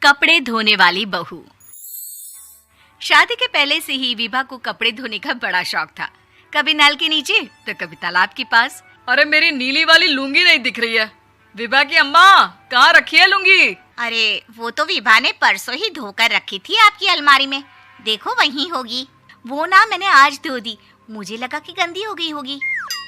कपड़े धोने वाली बहू। शादी के पहले से ही विभा को कपड़े धोने का बड़ा शौक था। कभी नल के नीचे तो कभी तालाब के पास। अरे मेरी नीली वाली लुंगी नहीं दिख रही है। विभा की अम्मा, कहाँ रखी है लुंगी? अरे वो तो विभा ने परसों ही धोकर रखी थी आपकी अलमारी में। देखो वहीं होगी। वो ना मैंने आज धो दी, मुझे लगा कि गंदी हो गई होगी।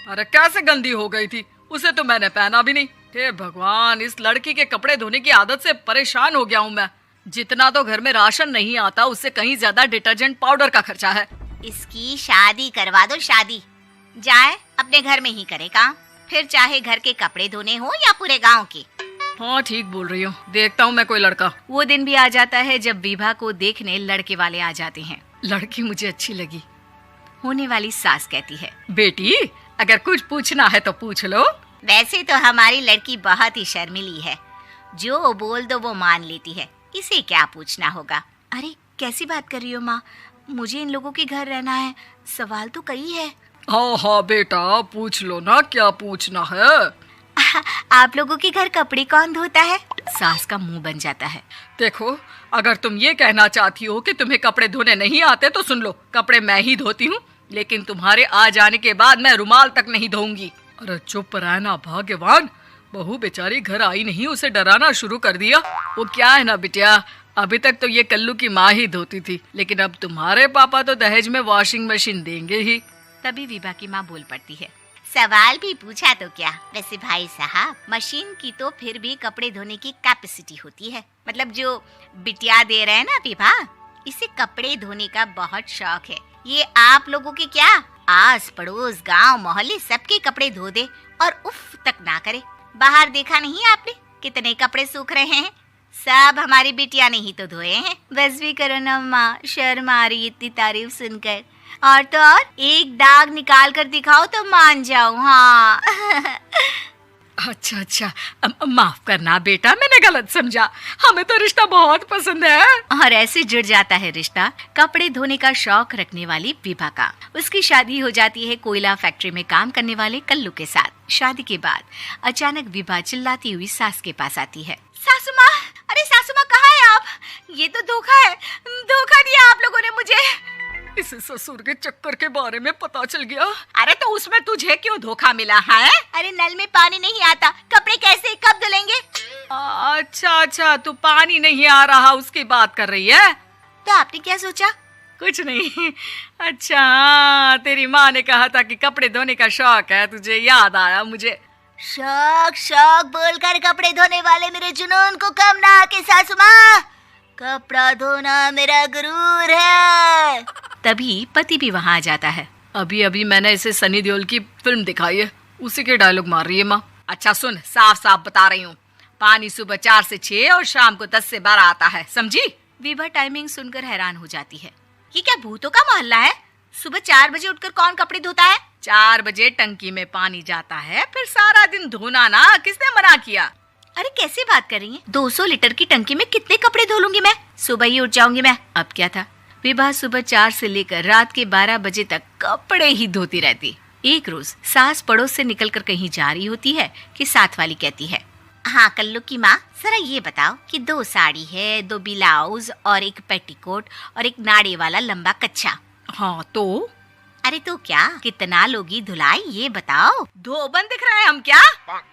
अरे कैसे गंदी हो गई थी? उसे तो मैंने पहना भी नहीं। हे भगवान, इस लड़की के कपड़े धोने की आदत से परेशान हो गया हूँ मैं। जितना तो घर में राशन नहीं आता, उससे कहीं ज्यादा डिटर्जेंट पाउडर का खर्चा है। इसकी शादी करवा दो, शादी। जाए अपने घर में ही करे काम, फिर चाहे घर के कपड़े धोने हो या पूरे गांव के। हाँ ठीक बोल रही हो, देखता हूँ मैं कोई लड़का। वो दिन भी आ जाता है जब विभा को देखने लड़के वाले आ जाते हैं। लड़की मुझे अच्छी लगी। होने वाली सास कहती है, बेटी अगर कुछ पूछना है तो पूछ लो। वैसे तो हमारी लड़की बहुत ही शर्मीली है, जो बोल दो वो मान लेती है, इसे क्या पूछना होगा। अरे कैसी बात कर रही हो माँ, मुझे इन लोगों के घर रहना है, सवाल तो कई है। हाँ हाँ बेटा, पूछ लो ना, क्या पूछना है। आप लोगों के घर कपड़े कौन धोता है? सास का मुंह बन जाता है। देखो, अगर तुम ये कहना चाहती हो कि तुम्हें कपड़े धोने नहीं आते तो सुन लो, कपड़े मैं ही धोती हूँ, लेकिन तुम्हारे आ जाने के बाद मैं रुमाल तक नहीं धोऊंगी। अरे चुप रहना भाग्यवान, बहू बेचारी घर आई नहीं, उसे डराना शुरू कर दिया। वो क्या है ना बिटिया, अभी तक तो ये कल्लू की माँ ही धोती थी, लेकिन अब तुम्हारे पापा तो दहेज में वॉशिंग मशीन देंगे ही। तभी विभा की माँ बोल पड़ती है, सवाल भी पूछा तो क्या। वैसे भाई साहब, मशीन की तो फिर भी कपड़े धोने की कैपेसिटी होती है। मतलब जो बिटिया दे रहे हैं ना विभा, इसे कपड़े धोने का बहुत शौक है। ये आप लोगों के क्या, आस पड़ोस गांव मोहल्ले सबके कपड़े धो दे और उफ तक ना करे। बाहर देखा नहीं आपने कितने कपड़े सूख रहे हैं? सब हमारी बिटिया ने ही तो धोए हैं। बस भी करो ना माँ, शर्म आ रही इतनी तारीफ सुनकर। और तो और एक दाग निकाल कर दिखाओ तो मान जाऊं। हाँ अच्छा अच्छा, माफ करना बेटा, मैंने गलत समझा। हमें तो रिश्ता बहुत पसंद है। और ऐसे जुड़ जाता है रिश्ता कपड़े धोने का शौक रखने वाली विभा का। उसकी शादी हो जाती है कोयला फैक्ट्री में काम करने वाले कल्लू के साथ। शादी के बाद अचानक विभा चिल्लाती हुई सास के पास आती है। सासू माँ, अरे सासू माँ कहाँ है आप? ये तो धोखा है, धोखा दिया आप लोगों ने मुझे। इसे ससुर के चक्कर के बारे में पता चल गया। अरे तो उसमें तुझे क्यों धोखा मिला है? अरे नल में पानी नहीं आता, कपड़े कैसे कब धुलेंगे? अच्छा अच्छा, तू पानी नहीं आ रहा उसकी बात कर रही है। तो आपने क्या सोचा? कुछ नहीं। अच्छा, तेरी माँ ने कहा था कि कपड़े धोने का शौक है, तुझे याद आया मुझे। शौक शौक बोलकर कपड़े धोने वाले मेरे जुनून को कम ना आके सासू माँ, कपड़ा धोना मेरा गुरूर है। तभी पति भी वहाँ आ जाता है। अभी अभी मैंने इसे सनी देओल की फिल्म दिखाई है, उसी के डायलॉग मार रही है माँ। अच्छा सुन, साफ साफ बता रही हूँ, पानी सुबह 4 से 6 और शाम को 10 से 12 आता है, समझी? विभा टाइमिंग सुनकर हैरान हो जाती है। ये क्या भूतों का मोहल्ला है? सुबह 4 बजे उठकर कौन कपड़े धोता है? 4 बजे टंकी में पानी जाता है, फिर सारा दिन धोना ना, किसने मना किया? अरे कैसी बात कर रही हैं? 200 लीटर की टंकी में कितने कपड़े धो लूंगी मैं? सुबह ही उठ जाऊंगी मैं। अब क्या था, विभा सुबह 4 से लेकर रात के 12 बजे तक कपड़े ही धोती रहती। एक रोज सास पड़ोस से निकलकर कहीं जा रही होती है कि साथ वाली कहती है, हाँ कल्लू की माँ, जरा ये बताओ कि 2 साड़ी है, 2 ब्लाउज और एक पेटीकोट और एक नाड़े वाला लंबा कच्छा। हाँ तो? अरे तो क्या, कितना लोगी धुलाई ये बताओ। धोबन दिख रहे हैं हम क्या?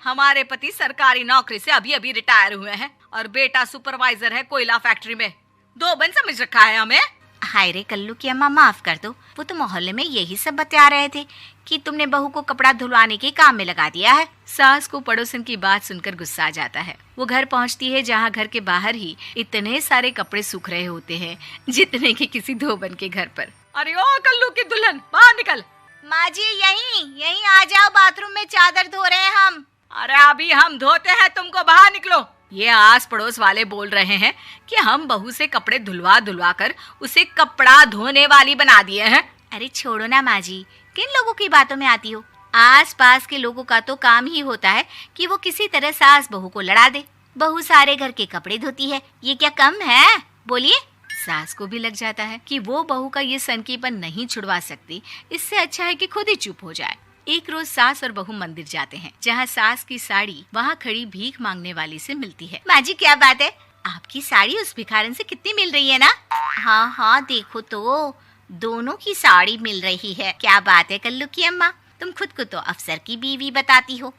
हमारे पति सरकारी नौकरी से अभी अभी रिटायर हुए हैं और बेटा सुपरवाइजर है कोयला फैक्ट्री में। धोबन समझ रखा है हमें। हाय रे कल्लू की अम्मा, माफ कर दो, वो तो मोहल्ले में यही सब बता रहे थे कि तुमने बहू को कपड़ा धुलवाने के काम में लगा दिया है। सास को पड़ोसन की बात सुनकर गुस्सा आ जाता है। वो घर पहुंचती है जहां घर के बाहर ही इतने सारे कपड़े सूख रहे होते हैं जितने कि किसी धोबन के घर पर। अरे ओ कल्लू की दुल्हन, बाहर निकल। माँ जी यहीं आ जाओ, बाथरूम में चादर धो रहे हैं हम। अरे अभी हम धोते हैं, तुमको बाहर निकलो। ये आस पड़ोस वाले बोल रहे हैं कि हम बहू से कपड़े धुलवा धुलवा कर उसे कपड़ा धोने वाली बना दिए हैं। अरे छोड़ो ना माँ जी, किन लोगों की बातों में आती हो? आस पास के लोगों का तो काम ही होता है कि वो किसी तरह सास बहू को लड़ा दे। बहू सारे घर के कपड़े धोती है, ये क्या कम है? बोलिए। सास को भी लग जाता है कि वो बहू का ये सनकीपन नहीं छुड़वा सकती, इससे अच्छा है कि खुद ही चुप हो जाए। एक रोज सास और बहू मंदिर जाते हैं, जहाँ सास की साड़ी वहाँ खड़ी भीख मांगने वाली से मिलती है। माँ जी क्या बात है, आपकी साड़ी उस भिखारन से कितनी मिल रही है ना? हाँ हाँ, देखो तो दोनों की साड़ी मिल रही है। क्या बात है कल्लू की अम्मा, तुम खुद को तो अफसर की बीवी बताती हो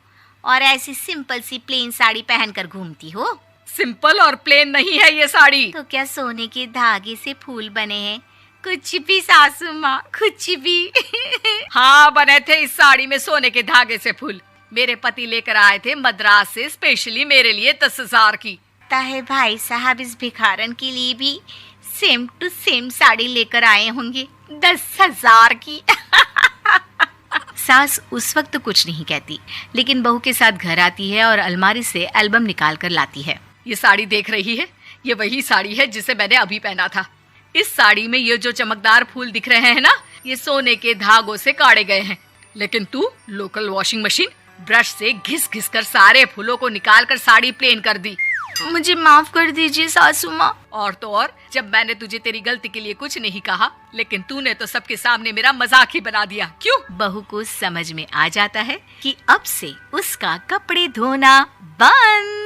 और ऐसी सिंपल सी प्लेन साड़ी पहनकर घूमती हो। सिंपल और प्लेन नहीं है ये साड़ी। तो क्या सोने के धागे से फूल बने हैं? कुछ भी सासू माँ, कुछ भी। हाँ, बने थे इस साड़ी में सोने के धागे से फूल। मेरे पति लेकर आए थे मद्रास से स्पेशली मेरे लिए 10,000 की। ताहे भाई साहब इस भिखारन के लिए भी सेम टू सेम साड़ी लेकर आए होंगे 10,000 की। सास उस वक्त तो कुछ नहीं कहती, लेकिन बहू के साथ घर आती है और अलमारी से एल्बम निकाल कर लाती है। ये साड़ी देख रही है, ये वही साड़ी है जिसे मैंने अभी पहना था। इस साड़ी में ये जो चमकदार फूल दिख रहे हैं ना, ये सोने के धागों से काढ़े गए हैं। लेकिन तू लोकल वॉशिंग मशीन ब्रश से घिस घिस कर सारे फूलों को निकाल कर साड़ी प्लेन कर दी। मुझे माफ कर दीजिए सासू माँ। और तो और, जब मैंने तुझे तेरी गलती के लिए कुछ नहीं कहा, लेकिन तूने तो सबके सामने मेरा मजाक ही बना दिया। क्यों? बहू को समझ में आ जाता है कि अब से उसका कपड़े धोना बंद।